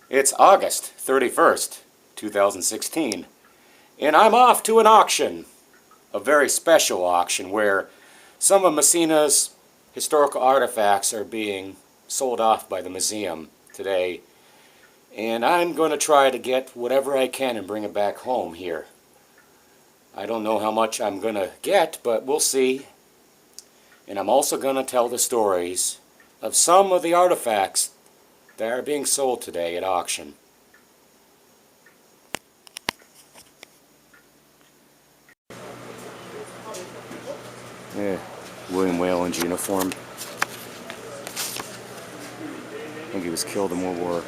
It's August 31st, 2016, and I'm off to an auction, a very special auction where some of Massena's historical artifacts are being sold off by the museum today, and I'm going to try to get whatever I can and bring it back home here. I don't know how much I'm going to get, but we'll see. And I'm also going to tell the stories of some of the artifacts that are being sold today at auction. Yeah, William Whalen's uniform. I think he was killed in World War.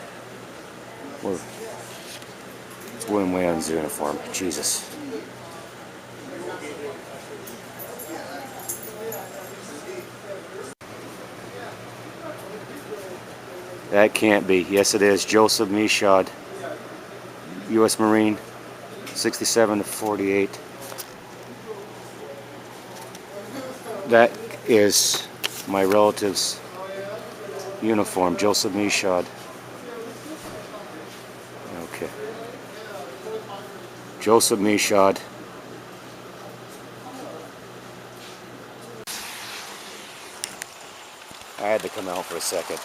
It's William Whalen's uniform. Jesus. That can't be. Yes, it is. Joseph Michaud, U.S. Marine, 67 to 48. That is my relative's uniform, Joseph Michaud. Okay. Joseph Michaud. I had to come out for a second.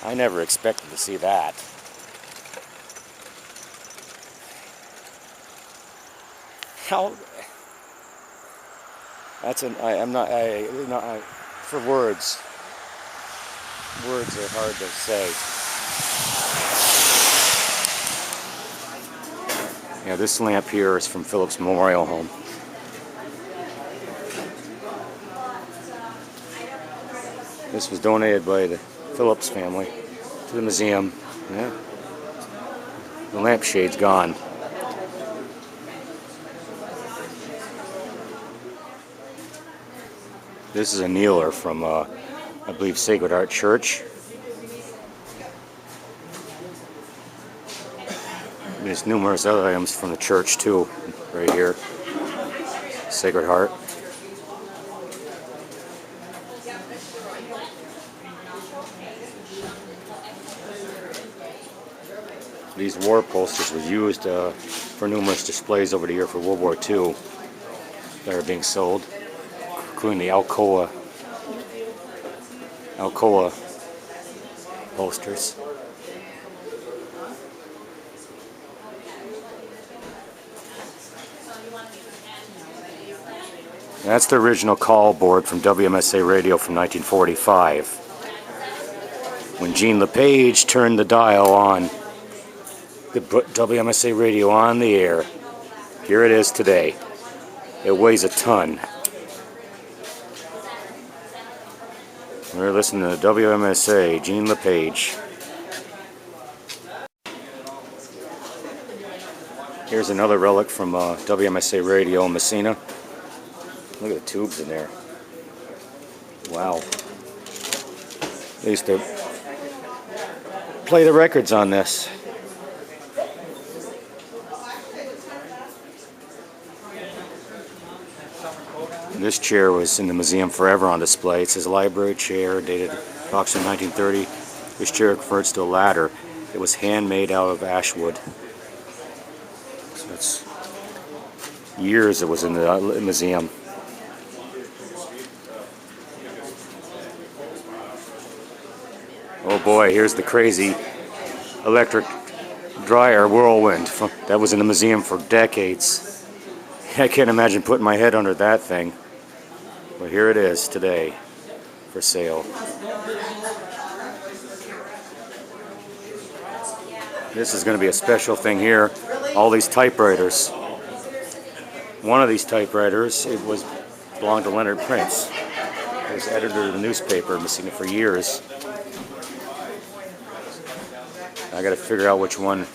I never expected to see that. How? That's an. For words. Words are hard to say. Yeah, this lamp here is from Phillips Memorial Home. This was donated by the Phillips family to the museum. Yeah. The lampshade's gone. This is a kneeler from, I believe, Sacred Heart Church. There's numerous other items from the church too, right here. Sacred Heart. These war posters were used for numerous displays over the year for World War II that are being sold, including the Alcoa posters. That's the original call board from WMSA Radio from 1945. When Jean LePage turned the dial on, to put WMSA Radio on the air. Here it is today. It weighs a ton. We're listening to WMSA, Jean LePage. Here's another relic from WMSA Radio in Massena. Look at the tubes in there. Wow. They used to play the records on this. This chair was in the museum forever on display. It says library chair, dated approximately 1930. This chair refers to a ladder. It was handmade out of ash wood. So it's years it was in the museum. Oh boy, here's the crazy electric dryer whirlwind that was in the museum for decades. I can't imagine putting my head under that thing. But here it is today for sale. This is going to be a special thing here. All these typewriters. One of these typewriters, belonged to Leonard Prince. He was editor of the newspaper, Massena for years. I got to figure out which one.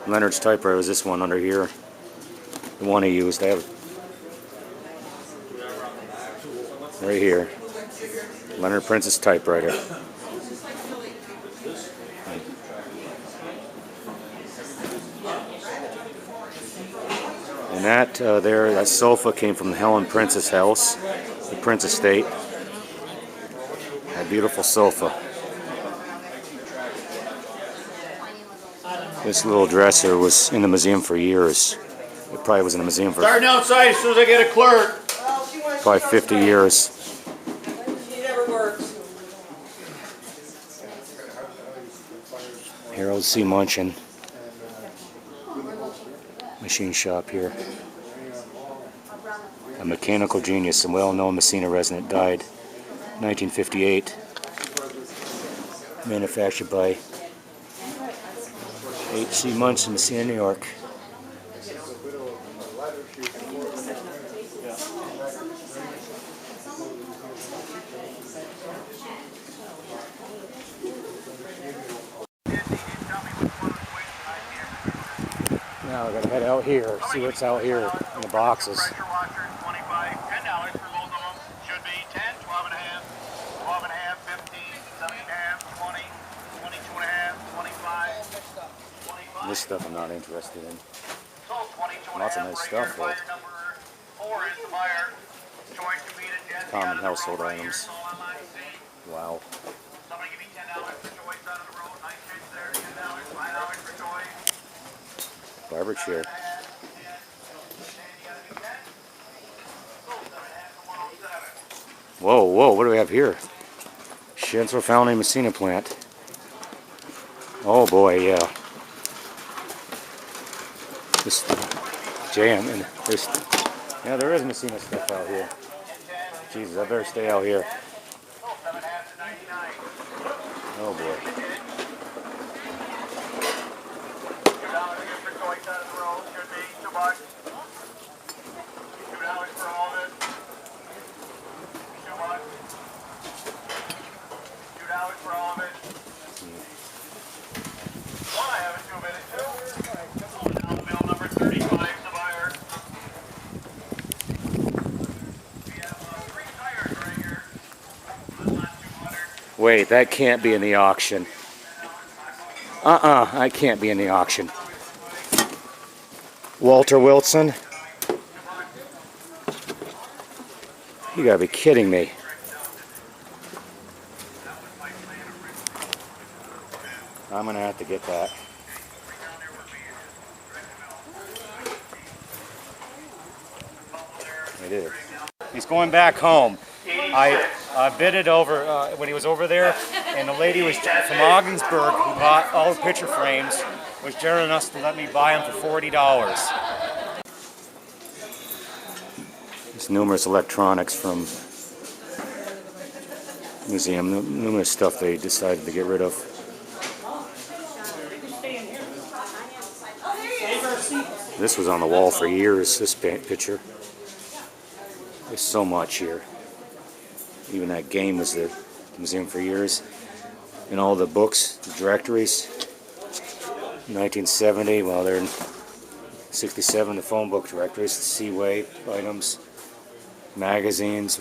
Leonard's typewriter was this one under here. The one he used. I have right here. Leonard Prince's typewriter. And And that that sofa came from the Helen Prince's house, the Prince estate. That beautiful sofa. This little dresser was in the museum for years. It probably was in the museum for starting outside as soon as I get a clerk. Probably 50 years. She never works. Harold C. Munchin. Machine shop here. A mechanical genius, a well-known Massena resident, died 1958. Manufactured by H.C. Munchin, Massena, New York. Now I gotta head out here, see what's out here in the boxes. Pressure washer, $10 for both of them. Should be 10, 12 and a half, 12 and a half, 15, 7 and a half, 20, 22 and a half, 25, 25. This stuff I'm not interested in. So 22 and Lots a of half, nice right stuff, here, though. buyer number 4 is the buyer. Choice to beat it, Jesse. Common Out of the household road right here, items. so on line C. Wow. Somebody give me $10 for choice out of the road. Nice pitch there, $10, $5 for choice. Barber chair. Whoa, whoa, what do we have here? Shenzel Foundry Massena plant. Oh boy, yeah. This jam and there's yeah, there is Massena stuff out here. Jesus, I better stay out here. Oh boy. Wait, that can't be in the auction. I can't be in the auction. Walter Wilson? You gotta be kidding me. I'm gonna have to get that. It is. He's going back home. I bid it over when he was over there, and the lady was from Ogdensburg who bought all the picture frames was generous enough to let me buy them for $40. There's numerous electronics from the museum, numerous stuff they decided to get rid of. This was on the wall for years, this picture. There's so much here. Even that game was the museum for years. And all the books, the directories. 1970, well, they're in 67, the phone book directories, the Seaway items, magazines.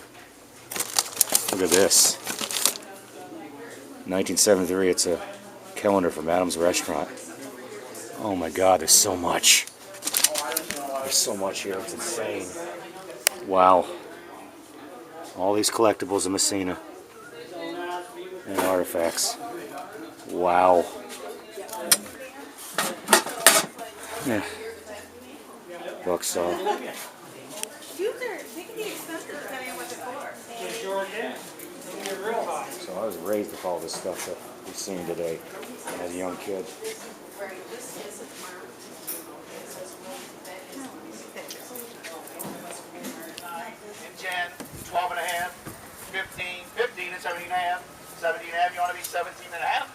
Look at this. 1973, it's a calendar from Adam's Restaurant. Oh my God, there's so much. There's so much here, it's insane. Wow. All these collectibles in Massena and artifacts. Wow. Yeah. Bucksaw. They can be expensive depending on what they're for. So I was raised with all this stuff that we've seen today as a young kid. In 10, 12 and a half, 15, 15 and 17 and a half, 17 and a half, you want to be 17 and a half?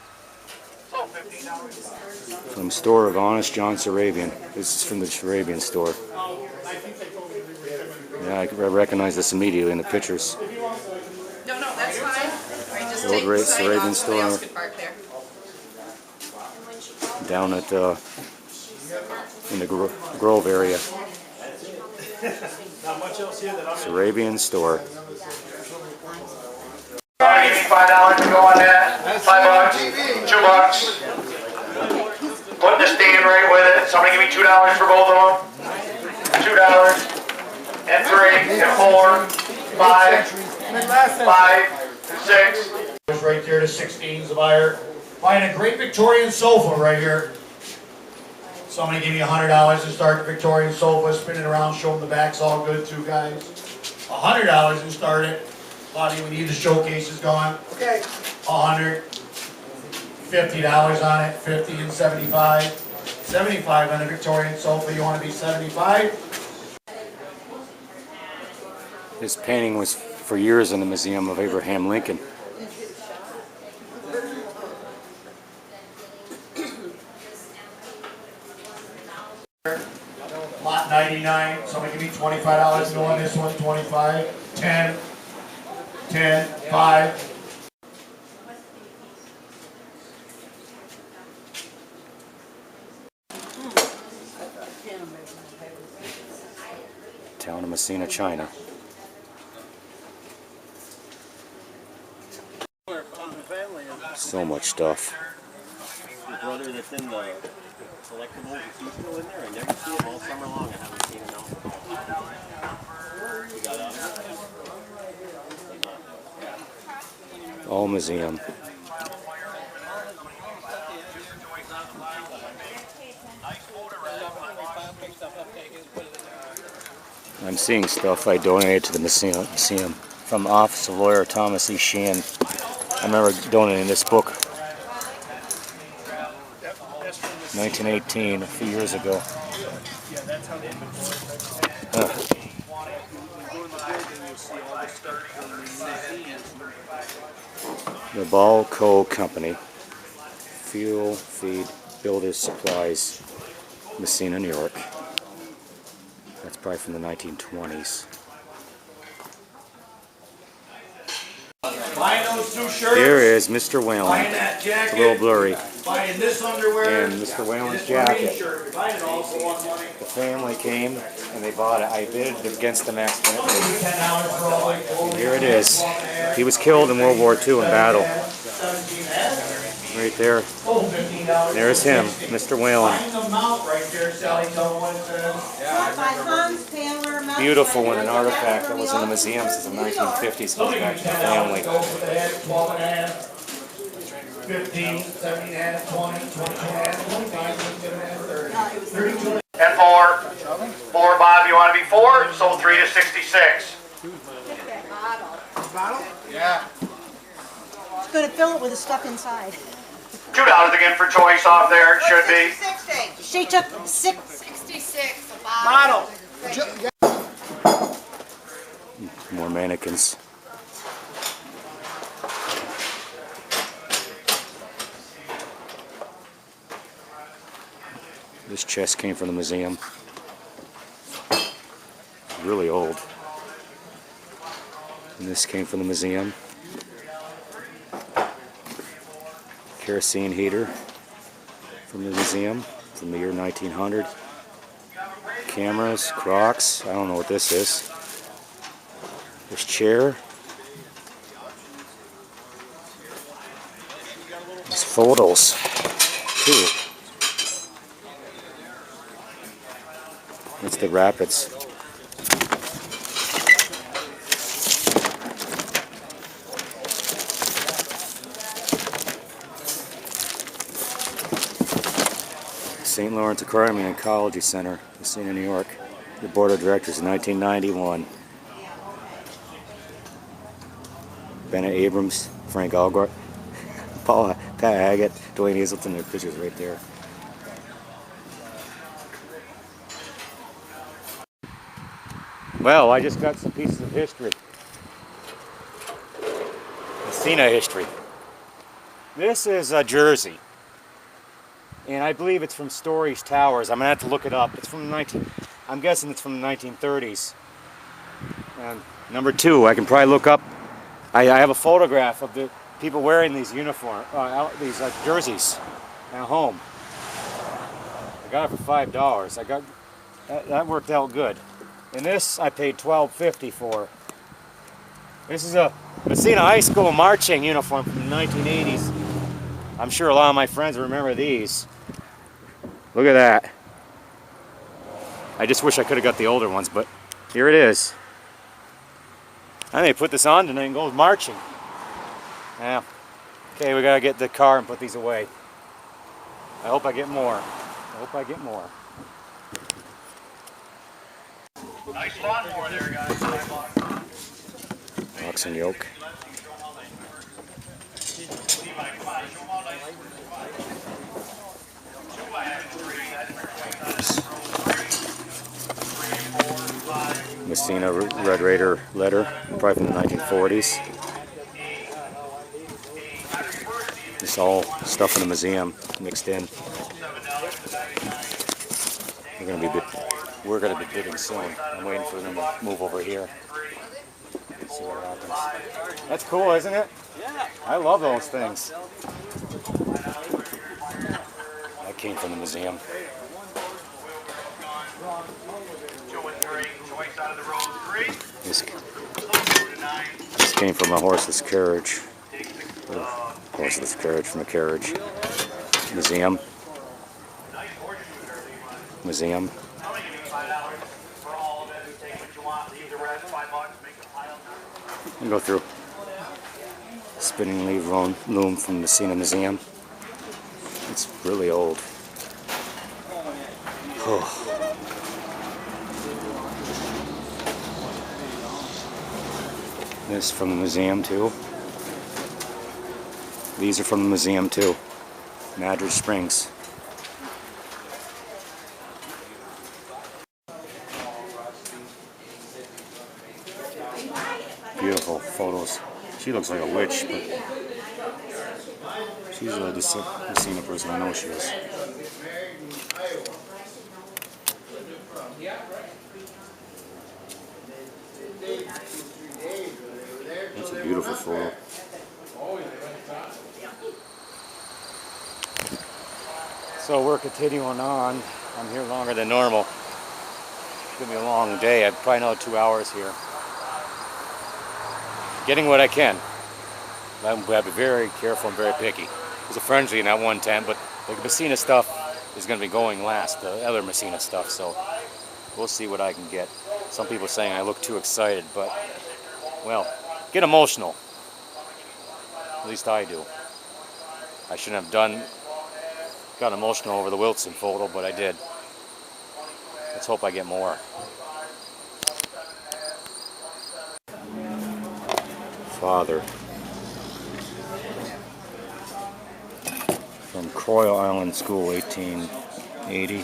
So $15. From store of Honest John Sarabian. This is from the Sarabian store. Yeah, I recognize this immediately in the pictures. No, that's fine. I just The old take the Sarabian sidewalk, somebody store. else could park there. Down at in the Grove area. Sarabian store. $5 to go on that. $5, $2. Put the stand right with it. Somebody give me $2 for both of them. $2, and 3, and 4, 5, 5, and 6. Right there to 16's the buyer. Buying a great Victorian sofa right here. Somebody give me $100 to start the Victorian sofa, spin it around, show them the back's all good too, guys. $100 to start it. Bobby, we need the showcases going. Okay. $100. $50 on it, 50 and 75. 75 on the Victorian sofa, you want to be 75? This painting was for years in the Museum of Abraham Lincoln. Lot 99, somebody give me $25 to go on this one, 25, 10, 10, 5. Town of Massena, China. So much stuff. Your brother that's in the collectibles, is he still in there? I never see him all summer long. I haven't seen him now. You got All museum. I'm seeing stuff I donated to the museum from Office of Lawyer Thomas E. Sheehan. I remember donating this book 1918, a few years ago. The Ball Co. Company, Fuel, Feed, Builders Supplies, Massena, New York. That's probably from the 1920s. Buying those two shirts. Here is Mr. Whalen. Buying that jacket. It's a little blurry. Buying this underwear. And Mr. Whalen's this Marine jacket. shirt. Buying it all for one money. The family came and they bought it. I bid against them accidentally. $10 for all And here it is. He was killed in World War II in battle. Right there. There's him, Mr. Whalen. Beautiful one, an artifact that was in the museum since the 1950s. Goes back to the family. 15, 17 and a half, 20, 22 and a half, 25, 27 and a half, 30, 32. And 4. 4, Bob, you want to be 4? So 3 to 66. Bottle? Yeah. It's going to fill it with the stuff inside. $2 again for choice off there, it should be. 60. She took 66 a bottle. More mannequins. This chest came from the museum. Really old. And this came from the museum. Kerosene heater from the museum from the year 1900. Cameras, Crocs, I don't know what this is. This chair. These photos, too. It's the Rapids. St. Lawrence Aquarium and Ecology Center, Massena, New York. The board of directors in 1991. Bennett Abrams, Frank Algort, Pat Haggett, Dwayne Hazelton, their pictures right there. Well, I just got some pieces of history. Massena history. This is a jersey. And I believe it's from Story's Towers. I'm gonna have to look it up. It's from I'm guessing it's from the 1930s. And number 2, I can probably look up. I have a photograph of the people wearing these jerseys at home. I got it for $5. That worked out good. And this I paid $12.50 for. This is a Massena High School marching uniform from the 1980s. I'm sure a lot of my friends remember these. Look at that. I just wish I could have got the older ones, but here it is. I may put this on tonight and go marching. Yeah. Okay, we gotta get the car and put these away. I hope I get more. I hope I get more. Nice lawnmower there, guys. Oxen yoke. Massena Red Raider letter, probably from the 1940s. It's all stuff in the museum mixed in. We're gonna be bidding soon. I'm waiting for them to move over here. See what happens. That's cool, isn't it? Yeah. I love those things. That came from the museum. This came from a horseless carriage. Horseless carriage from a carriage. Museum. Museum. And go through. Spinning leaf loom from the Massena Museum. It's really old. Oh. This from the museum too. These are from the museum too. Madrid Springs. Beautiful photos. She looks like a witch, but she's a Massena person. I know she is. That's a beautiful photo. So we're continuing on. I'm here longer than normal. It's gonna be a long day. I've probably another 2 hours here. Getting what I can. I'm gonna be very careful and very picky. There's a frenzy in that one tent, but the Massena stuff is gonna be going last, the other Massena stuff, so we'll see what I can get. Some people are saying I look too excited, but, well, get emotional. At least I do. I shouldn't have got emotional over the Wilson photo, but I did. Let's hope I get more. Father. From Croyle Island School, 1880.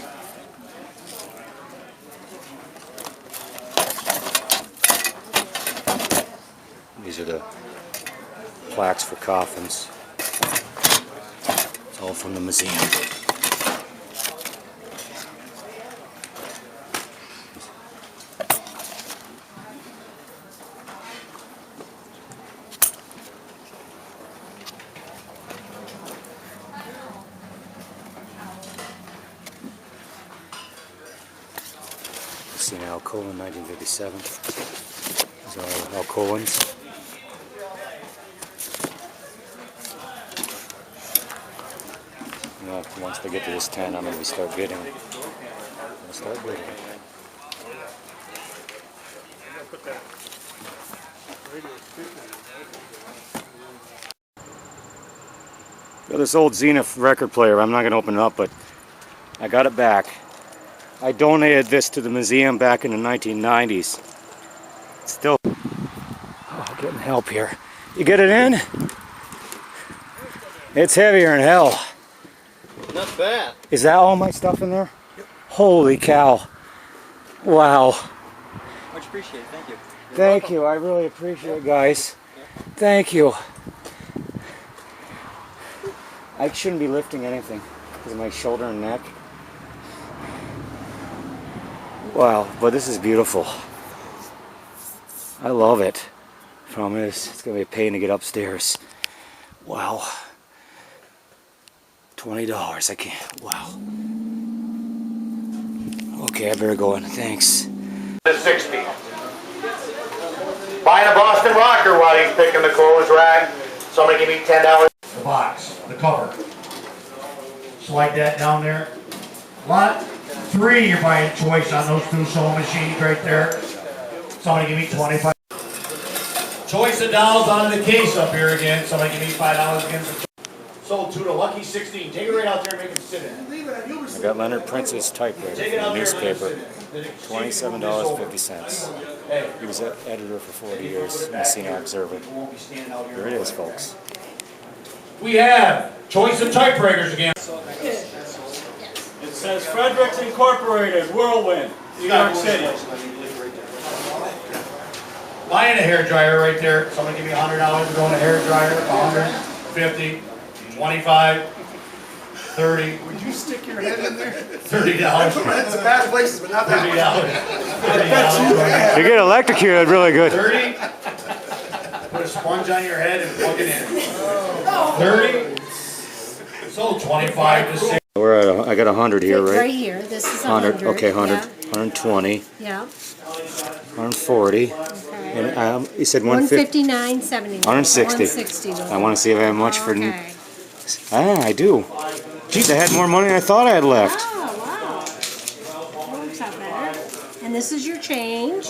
These are the plaques for coffins. It's all from the museum. Massena Alcoa, 1957. These are all Alcoans. Well, once they get to this tent, I'm going to start bidding. Got this old Zenith record player. I'm not going to open it up, but I got it back. I donated this to the museum back in the 1990s. It's still... Oh, getting help here. You get it in? It's heavier than hell. Not bad. Is that all my stuff in there? Yep. Holy cow. Wow. Much appreciated. Thank you. Thank you. I really appreciate it, guys. Thank you. I shouldn't be lifting anything because of my shoulder and neck. Wow, but this is beautiful. I love it. Promise. It's going to be a pain to get upstairs. Wow. $20. I can't. Wow. Okay, I better go in. Thanks. The 60. Buying a Boston rocker while he's picking the clothes rack. Somebody give me $10. The box, the cover. Slide that down there. Lot 3, you're buying choice on those 2 sewing machines right there. Somebody give me 25. Choice of dolls on the case up here again. Somebody give me $5 again for sold 2 to Lucky 16. Take it right out there and make him sit in it. I got Leonard Prince's typewriter Take it from out the there and newspaper. make him sit in it. $27.50. Hey, He was editor for 40 years, Massena Observer. you won't be standing out here. Here it is, folks. We have choice of typewriters again. It says Fredericks Incorporated, Whirlwind, New York City. Buying a hair dryer right there. Somebody give me $100 to go in a hair dryer. 150, 25, 30. Would you stick your head in there? $30. It's bad places, but not that $30. You get electrocuted really good. 30. Put a sponge on your head and plug it in. 30. Sold 25 to 6. We're at I got 100 here, Right right? here, this is 100. 100. Okay, 100. 120. Yeah. 140. And you said 150. 159.70. 160. 160. I want to see if I have much for. Okay. I do. Geez, I had more money than I thought I had left. Oh, wow. That works out better. And this is your change.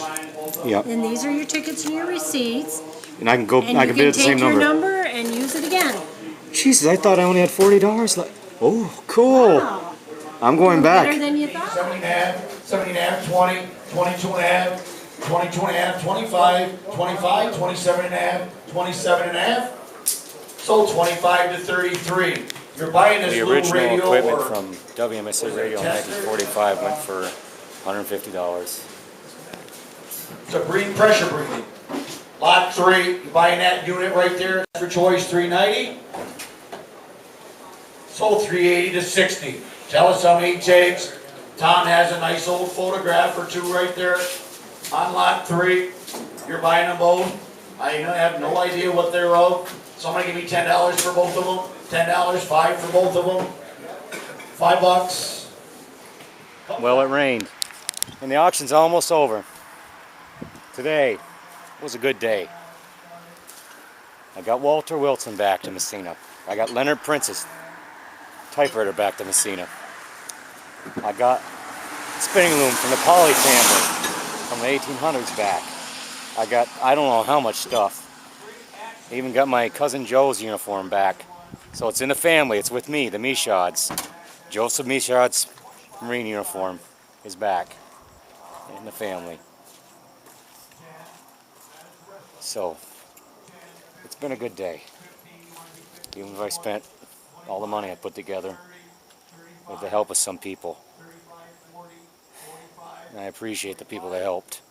Yep. And these are your tickets and your receipts. And I can go. And I you can bid at the same take your number. number and use it again. Jesus, I thought I only had $40 left. Oh, cool. Wow. I'm going Better back. than you thought. 70 and a half, 20, 22 and a half, 22 and a half, 25, 25, 27 and a half, 27 and a half. Sold 25 to 33. You're buying this The little original radio equipment or from WMSA Radio in 1945 went for $150. it's a pressure breathing. Lot 3, you're buying that unit right there for choice 390. Sold 380 to 60. Tell us how many takes. Tom has a nice old photograph or 2 right there on lot 3. You're buying them both. I have no idea what they're of. Somebody give me $10 for both of them. $10, 5 for both of them. $5. Well, it rained, and the auction's almost over. Today was a good day. I got Walter Wilson back to Massena. I got Leonard Prince's typewriter back to Massena. I got spinning loom from the Polly family from the 1800s back. I got I don't know how much stuff. I even got my cousin Joe's uniform back. So it's in the family. It's with me, the Michauds. Joseph Michaud's Marine uniform is back in the family. So it's been a good day. Even if I spent all the money I put together with the help of some people. And I appreciate the people that helped.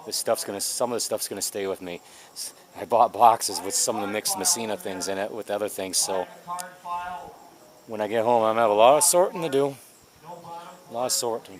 Some of the stuff's gonna stay with me. I bought boxes with some of the mixed Massena things in it with other things, so when I get home I'm gonna have a lot of sorting to do. A lot of sorting.